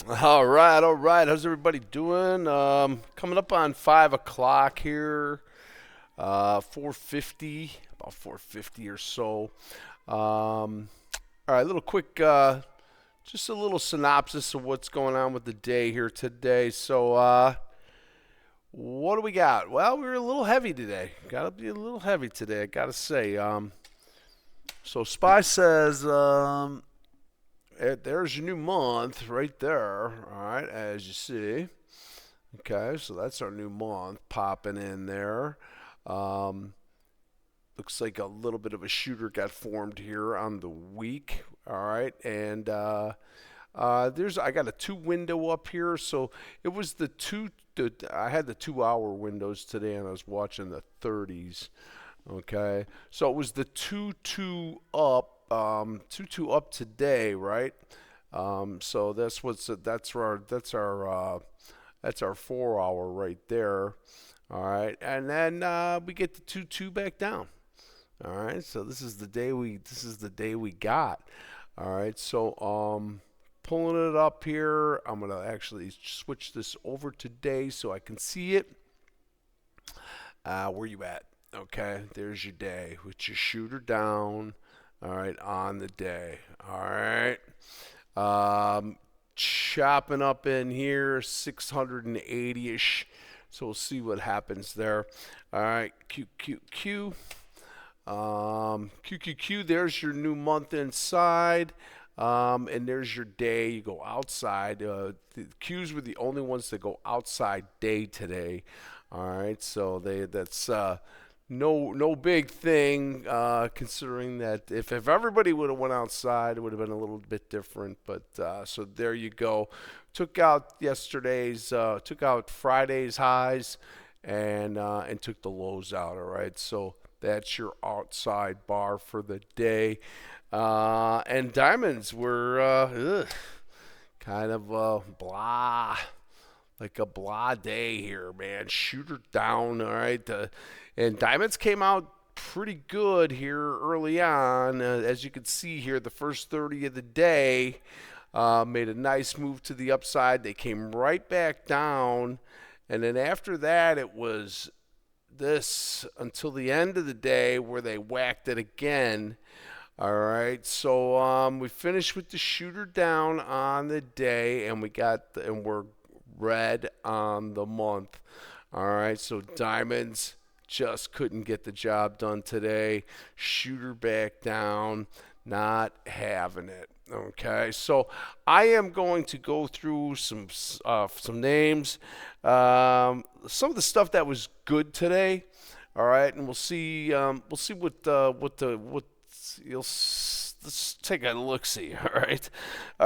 All right. How's everybody doing? Coming up on 5 o'clock here. 4:50, about 4:50 or so. All right, little quick, just a little synopsis of what's going on with the day here today. What do we got? Well, we were a little heavy today. Got to be a little heavy today, I gotta say. So Spy says, there's your new month right there. All right, as you see. Okay, so that's our new month popping in there. Um, Looks like a little bit of a shooter got formed here on the week. All right, and there's I got a two window up here, so it was the two. I had the 2 hour windows today, and I was watching the 30s. Okay, so it was the two up, 2 up today, right? So that's our 4 hour right there. All right, and then we get the two back down. All right, so this is the day we got. All right, so pulling it up here, I'm gonna actually switch this over today so I can see it. Where you at? Okay, there's your day with your shooter down. All right, on the day. All right. Chopping up in here, 680-ish. So we'll see what happens there. All right, QQQ. QQQ, there's your new month inside. And there's your day. You go outside. The Qs were the only ones that go outside day today. All right, so that's no big thing, considering that if everybody would have went outside, it would have been a little bit different. But so there you go. Took out Friday's highs, and took the lows out. All right, so that's your outside bar for the day. And diamonds were kind of blah, like a blah day here, man. Shooter down, all right. And diamonds came out pretty good here early on. As you can see here, the first 30 of the day made a nice move to the upside. They came right back down. And then after that, it was this until the end of the day where they whacked it again. All right, so we finished with the shooter down on the day, and we're red on the month. All right, so diamonds just couldn't get the job done today. Shooter back down, not having it. Okay, so I am going to go through some names, some of the stuff that was good today. All right, and we'll see what let's take a look see. All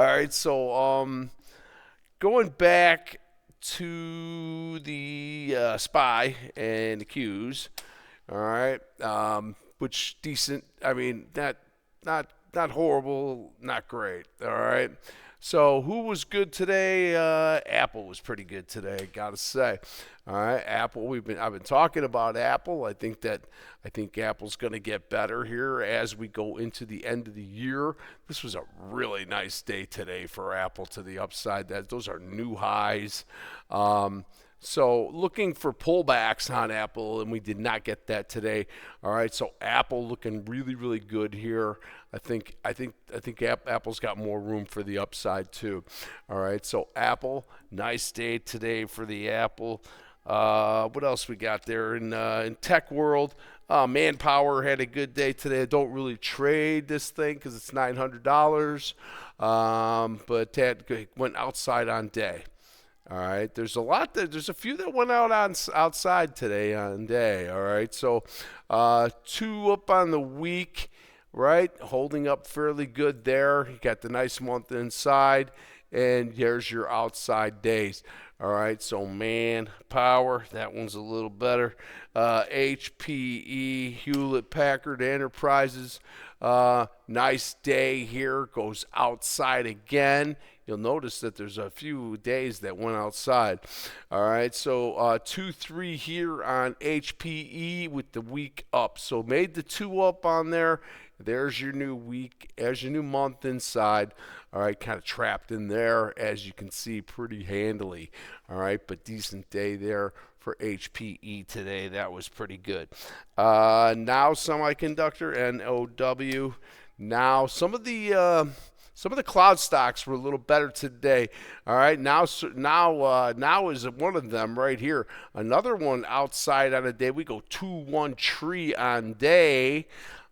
right. So going back to the spy and the Qs. All right, which decent. I mean, not horrible, not great. All right. So who was good today? Apple was pretty good today, gotta say. All right, Apple. I've been talking about Apple. I think Apple's going to get better here as we go into the end of the year. This was a really nice day today for Apple to the upside. Those are new highs. So looking for pullbacks on Apple, and we did not get that today. All right, so Apple looking really, really good here. I think Apple's got more room for the upside too. All right, so Apple, nice day today for the Apple. What else we got there in tech world? Manpower had a good day today. I don't really trade this thing because it's $900, but that went outside on day. All right, there's a few that went out on outside today on day. All right, so two up on the week, right? Holding up fairly good there. You got the nice month inside, and there's your outside days. All right, so Manpower, that one's a little better. HPE, Hewlett Packard Enterprises, nice day here, goes outside again. You'll notice that there's a few days that went outside. All right, so 2-3 here on HPE with the week up. So made the two up on there, There's your new week, as your new month inside. All right, kind of trapped in there, as you can see, pretty handily. All right, but decent day there for HPE today. That was pretty good. Now Semiconductor, NOW. Now some of the cloud stocks were a little better today. All right, now is one of them right here. Another one outside on a day. We go 2-1 tree on day.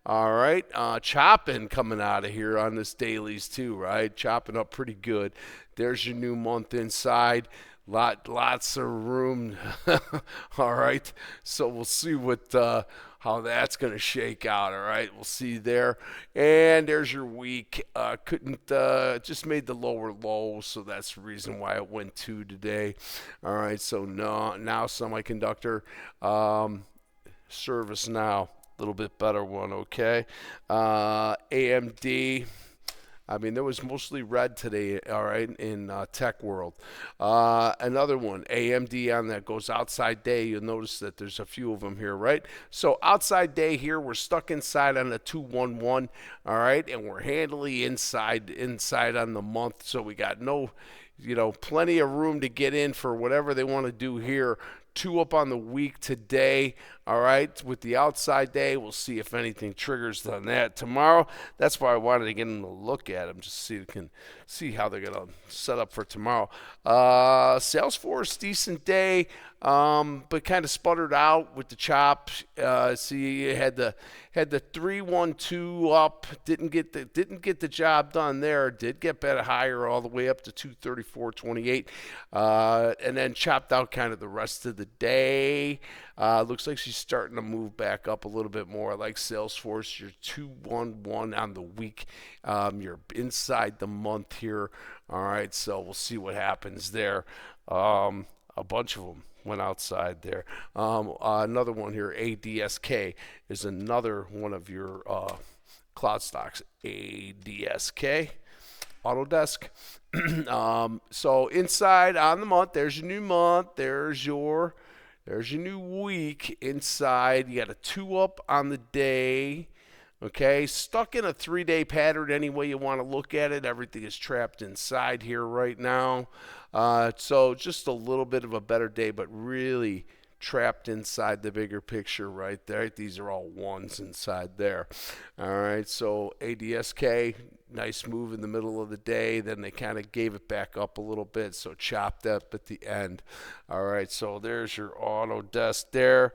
All right, chopping coming out of here on this dailies too, right? Chopping up pretty good. There's your new month inside. Lots of room. All right, so we'll see what how that's going to shake out. All right, we'll see there. And there's your week. Couldn't just made the lower low, so that's the reason why it went 2 today. All right, so now Semiconductor, Service now. Little bit better one, okay. AMD. I mean, there was mostly red today, all right, in tech world. Another one, AMD on that goes outside day. You'll notice that there's a few of them here, right? So outside day here, we're stuck inside on the 211, all right, and we're handily inside on the month. So we got plenty of room to get in for whatever they want to do here. 2 up on the week today, all right, with the outside day. We'll see if anything triggers on that tomorrow. That's why I wanted to get them to look at them, just so you can see how they're going to set up for tomorrow. Salesforce, decent day, but kind of sputtered out with the chop. See, you had the 312 up, didn't get the job done there. Did get better higher all the way up to 234.28, and then chopped out kind of the rest of the day. Looks like she's starting to move back up a little bit more. Like Salesforce, you're 211 on the week. You're inside the month here. All right, so we'll see what happens there. A bunch of them went outside there. Another one here, ADSK, is another one of your cloud stocks. ADSK, Autodesk. So inside on the month, there's your new month. There's your new week inside. You got a 2 up on the day. Okay, stuck in a 3-day pattern any way you want to look at it. Everything is trapped inside here right now. So just a little bit of a better day, but really trapped inside the bigger picture right there. These are all ones inside there. All right, so ADSK, nice move in the middle of the day. Then they kind of gave it back up a little bit, so chopped up at the end. All right, so there's your Autodesk there.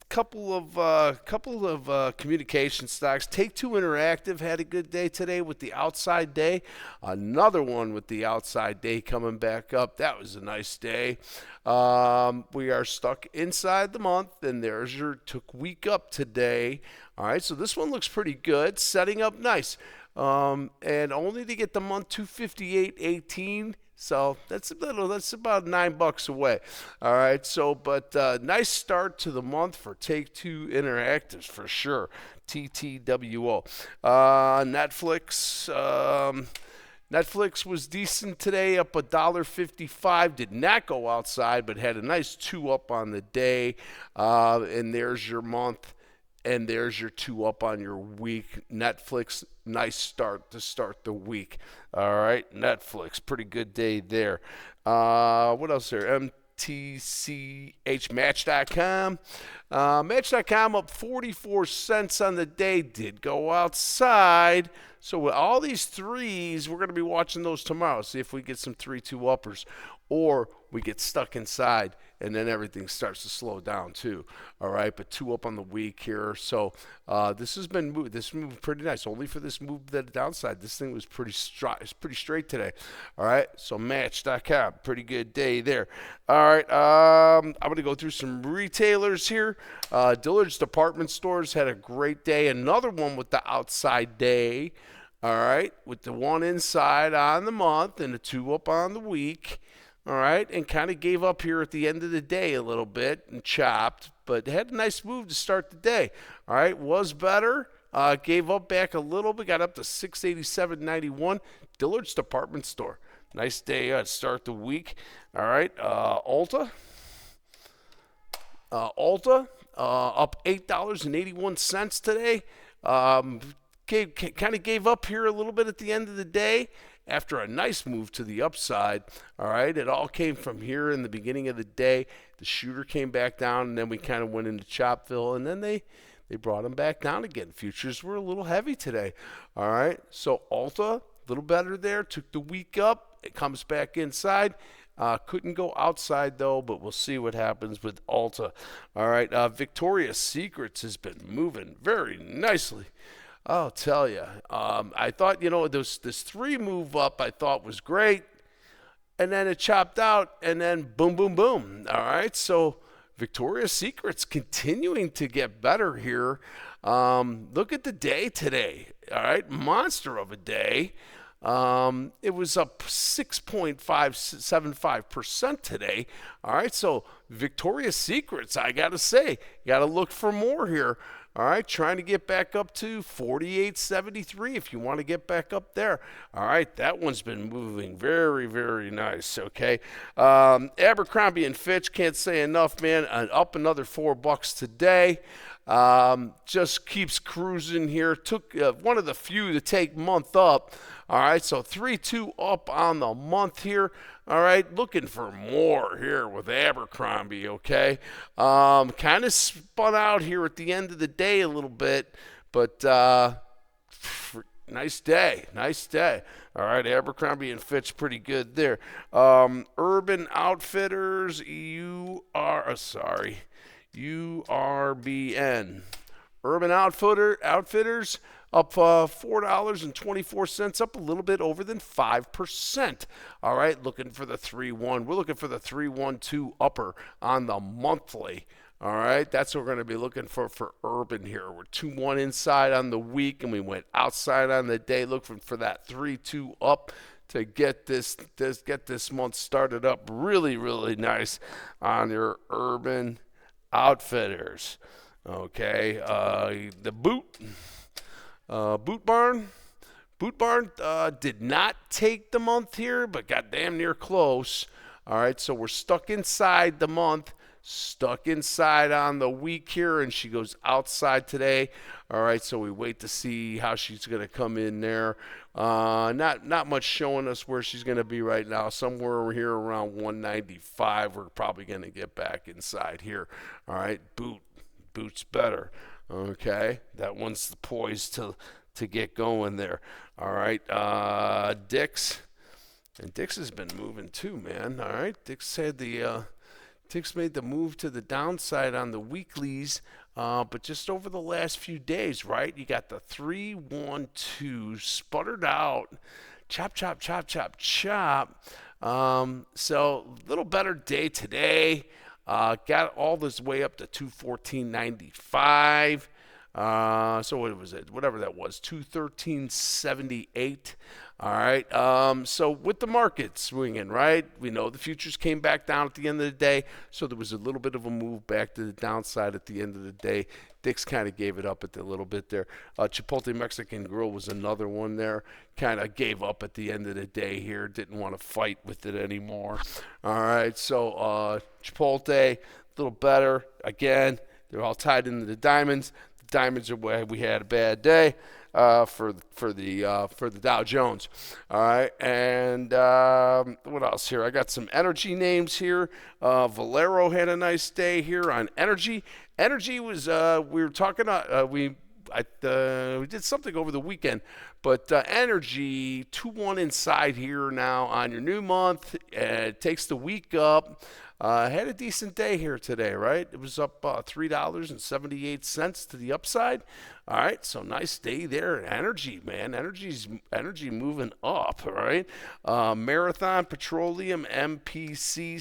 Couple of communication stocks. Take-Two Interactive had a good day today with the outside day. Another one with the outside day coming back up. That was a nice day. We are stuck inside the month, and there's your week up today. All right, so this one looks pretty good, setting up nice. And only to get the month 258.18. So that's about $9 away. All right. So, but nice start to the month for Take-Two Interactives for sure. TTWO. Netflix. Netflix was decent today, up $1.55. Did not go outside, but had a nice 2 up on the day. And there's your month. And there's your 2 up on your week. Netflix, nice start to start the week. All right, Netflix, pretty good day there. What else there? MTCH Match.com. Match.com up 44 cents on the day. Did go outside. So with all these threes, we're going to be watching those tomorrow. See if we get some 3-2 uppers. Or we get stuck inside and then everything starts to slow down too. All right, but 2 up on the week here. So this has been moved. This moved pretty nice. Only for this move to the downside. This thing was pretty straight today. All right, so Match.com, pretty good day there. All right, I'm going to go through some retailers here. Dillard's Department Stores had a great day. Another one with the outside day. All right, with the 1 inside on the month and the 2 up on the week. All right, and kind of gave up here at the end of the day a little bit and chopped, but had a nice move to start the day. All right, was better, gave up back a little bit, got up to 687.91. Dillard's Department Store, nice day to start the week. All right, Ulta. up $8.81 today. Kind of gave up here a little bit at the end of the day after a nice move to the upside. All right, it all came from here in the beginning of the day. The shooter came back down, and then we kind of went into Chopville, and then they brought them back down again. Futures were a little heavy today. All right, so Alta, a little better there, took the week up. It comes back inside. Couldn't go outside, though, but we'll see what happens with Alta. All right, Victoria's Secrets has been moving very nicely. I'll tell you. I thought, this 3 move up I thought was great, and then it chopped out, and then boom, boom, boom. All right, so Victoria's Secret's continuing to get better here. Look at the day today. All right, monster of a day. It was up 6.575% today. All right, so Victoria's Secrets, I got to say, you got to look for more here. All right, trying to get back up to 48.73 if you want to get back up there. All right, that one's been moving very, very nice, okay? Abercrombie and Fitch, can't say enough, man. Up another $4 today. Just keeps cruising here. Took one of the few to take month up. All right, so 3-2 up on the month here. All right, looking for more here with Abercrombie, okay? Kind of spun out here at the end of the day a little bit, but nice day, nice day. All right, Abercrombie and Fitch pretty good there. Urban Outfitters, URBN. Urban Outfitters up $4.24, up a little bit over than 5%. All right, looking for the 3-1. We're looking for the 3-1-2 upper on the monthly. All right, that's what we're going to be looking for Urban here. We're 2-1 inside on the week, and we went outside on the day, looking for that 3-2 up to get this month started up really, really nice on your Urban Outfitters. Okay, the Boot Barn did not take the month here, but got damn near close. All right, so we're stuck inside the month, stuck inside on the week here, and she goes outside today. All right, so we wait to see how she's going to come in there. Not much showing us where she's going to be right now. Somewhere over here around 195. We're probably going to get back inside here. All right, Boot's better. Okay, that one's poised to get going there. All right, Dick's. And Dick's has been moving too, man. All right, Dick's made the move to the downside on the weeklies, but just over the last few days, right? You got the 3-1-2 sputtered out, chop. So a little better day today. Got all this way up to 214.95. So what was it? Whatever that was, 213.78. All right. So with the market swinging, right? We know the futures came back down at the end of the day, so there was a little bit of a move back to the downside at the end of the day. Dick's kind of gave it up at the little bit there. Chipotle Mexican Grill was another one there. Kind of gave up at the end of the day here. Didn't want to fight with it anymore. All right. So Chipotle, a little better. Again, they're all tied into the diamonds. The diamonds are where we had a bad day. For the Dow Jones. All right, and what else here? I got some energy names here. Valero had a nice day here on energy. Energy was we were talking. We did something over the weekend, but energy 2-1 inside here now on your new month. It takes the week up. Had a decent day here today, right? It was up $3.78 to the upside. All right, so nice day there. Energy, man. Energy moving up, all right? Marathon Petroleum, MPC.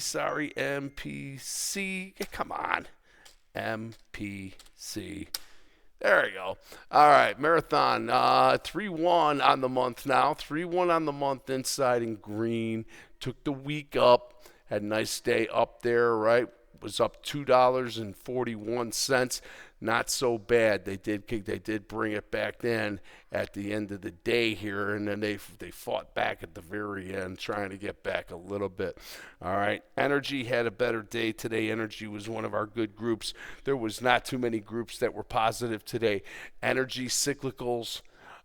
Come on. MPC. There you go. All right, Marathon, 3-1 on the month now. 3-1 on the month inside in green. Took the week up. Had a nice day up there, right? Was up $2.41. not so bad. They did bring it back in at the end of the day here, and then they fought back at the very end, trying to get back a little bit. All right, Energy had a better day today. Energy was one of our good groups. There was not too many groups that were positive today. Energy, cyclicals,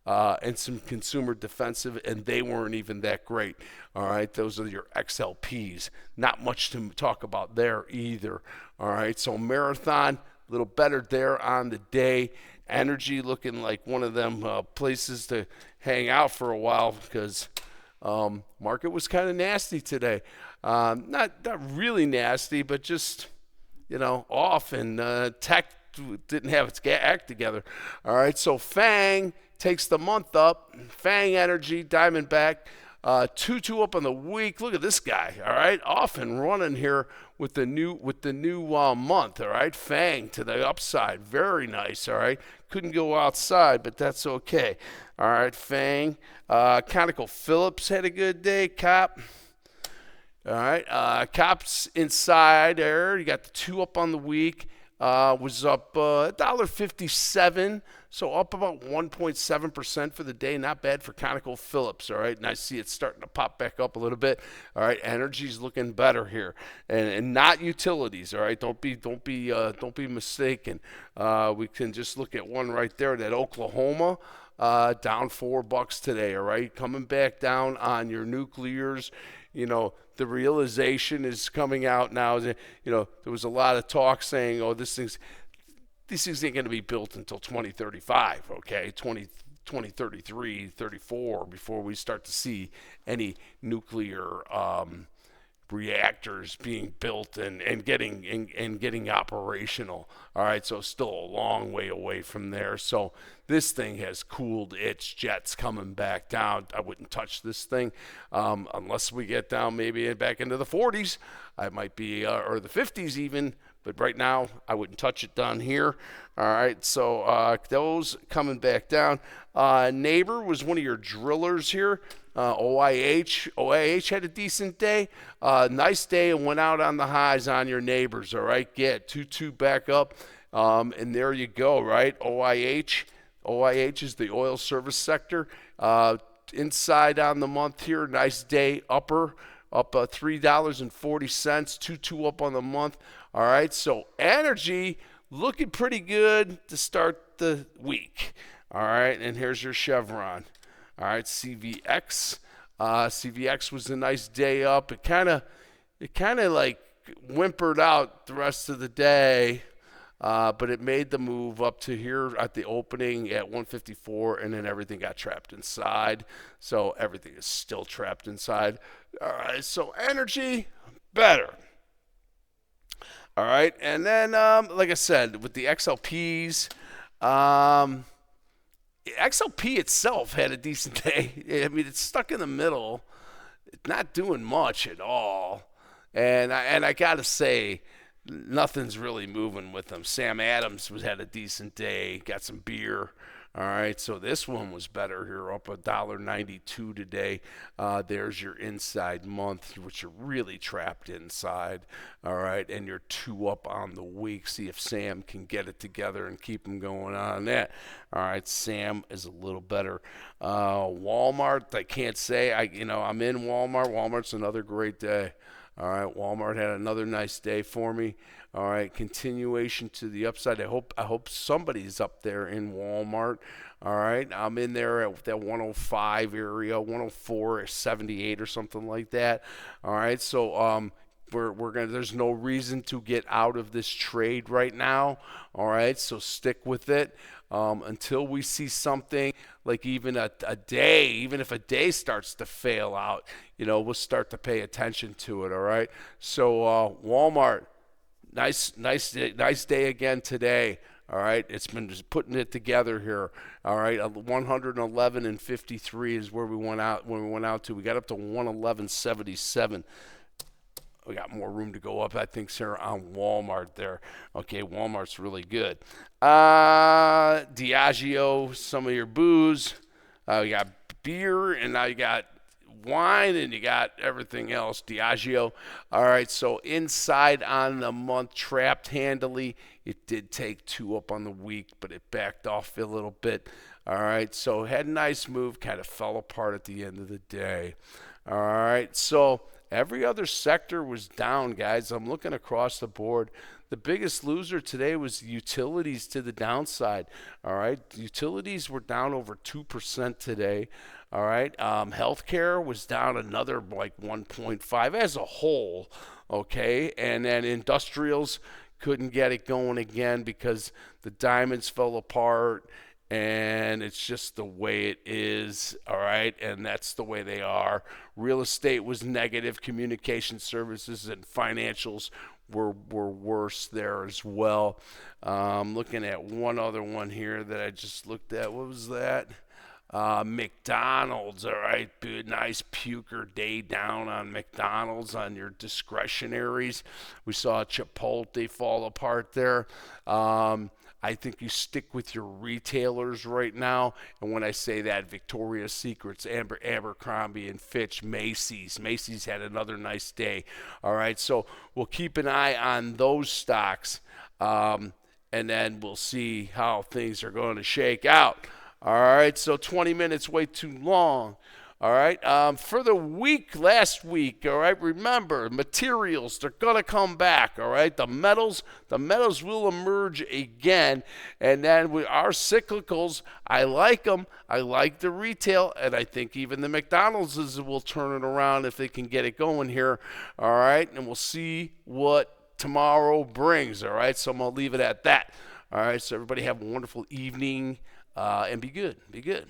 and some consumer defensive, and they weren't even that great. All right, those are your XLPs. Not much to talk about there either. All right, so Marathon, a little better there on the day. Energy looking like one of them places to hang out for a while because market was kind of nasty today. Not really nasty, but just off, and tech didn't have its act together. All right, so FANG takes the month up. FANG Energy, Diamondback, 2-2 up on the week. Look at this guy. All right, off and running here with the new month. All right, FANG to the upside, very nice. All right, couldn't go outside, but that's okay. All right, FANG. ConocoPhillips had a good day. COP. All right, COP's inside there. You got the 2 up on the week. Was up $1.57, so up about 1.7% for the day. Not bad for ConocoPhillips. All right, and I see it starting to pop back up a little bit. All right, Energy's looking better here, and not utilities. All right, don't be mistaken. We can just look at one right there. That Oklahoma. Down $4 today. All right, coming back down on your nuclears. The realization is coming out now. There was a lot of talk saying, oh, these things ain't going to be built until 2035, okay, 2033, 34, before we start to see any nuclear reactors being built and getting operational. All right, so still a long way away from there. So this thing has cooled its jets coming back down. I wouldn't touch this thing unless we get down maybe back into the 40s. I might be or the 50s even. But right now, I wouldn't touch it down here. All right, so those coming back down. Neighbor was one of your drillers here. OIH had a decent day. Nice day and went out on the highs on your neighbors. All right, get 2-2 back up. And there you go, right? OIH is the oil service sector. Inside on the month here, nice day, upper. Up $3.40, 2-2 up on the month. All right, so Energy looking pretty good to start the week. All right, and here's your Chevron. All right, CVX. CVX was a nice day up. It kind of like whimpered out the rest of the day, but it made the move up to here at the opening at 154, and then everything got trapped inside. So everything is still trapped inside. All right, so Energy better. All right, and then like I said, with the XLPs, XLP itself had a decent day. I mean, it's stuck in the middle. It's not doing much at all. And I got to say, nothing's really moving with them. Sam Adams had a decent day, got some beer. All right, so this one was better here, up $1.92 today. There's your inside month, which you're really trapped inside. All right, and you're 2 up on the week. See if Sam can get it together and keep them going on that. All right, Sam is a little better. Walmart, I can't say. I'm in Walmart. Walmart's another great day. All right, Walmart had another nice day for me. All right, continuation to the upside. I hope somebody's up there in Walmart. All right, I'm in there at that 105 area, 104 or 78 or something like that. All right, so we're gonna. There's no reason to get out of this trade right now. All right, so stick with it until we see something like even a day. Even if a day starts to fail out, we'll start to pay attention to it. All right, so Walmart. Nice day again today. All right, it's been just putting it together here. All right, 111.53 is where we went out to. We got up to 111.77. We got more room to go up, I think, Sarah, on Walmart there. Okay, Walmart's really good. Diageo, some of your booze. You got beer, and now you got wine, and you got everything else. Diageo. All right, so inside on the month, trapped handily. It did take 2 up on the week, but it backed off a little bit. All right, so had a nice move, kind of fell apart at the end of the day. All right, so every other sector was down, guys. I'm looking across the board. The biggest loser today was utilities to the downside. All right, utilities were down over 2% today. All right, healthcare was down another like 1.5 as a whole. Okay, and then industrials couldn't get it going again because the diamonds fell apart, and it's just the way it is. All right, and that's the way they are. Real estate was negative. Communication services and financials were worse there as well. Looking at one other one here that I just looked at. What was that? McDonald's, all right, nice puker day down on McDonald's on your discretionaries. We saw Chipotle fall apart there. I think you stick with your retailers right now. And when I say that, Victoria's Secrets, Abercrombie and Fitch, Macy's. Macy's had another nice day. All right, so we'll keep an eye on those stocks, and then we'll see how things are going to shake out. All right, so 20 minutes way too long. All right, for the week, last week, all right, remember, materials, they're going to come back, all right? The metals will emerge again, and then with our cyclicals, I like them. I like the retail, and I think even the McDonald's will turn it around if they can get it going here, all right? And we'll see what tomorrow brings, all right? So I'm going to leave it at that. All right, so everybody have a wonderful evening, and be good. Be good.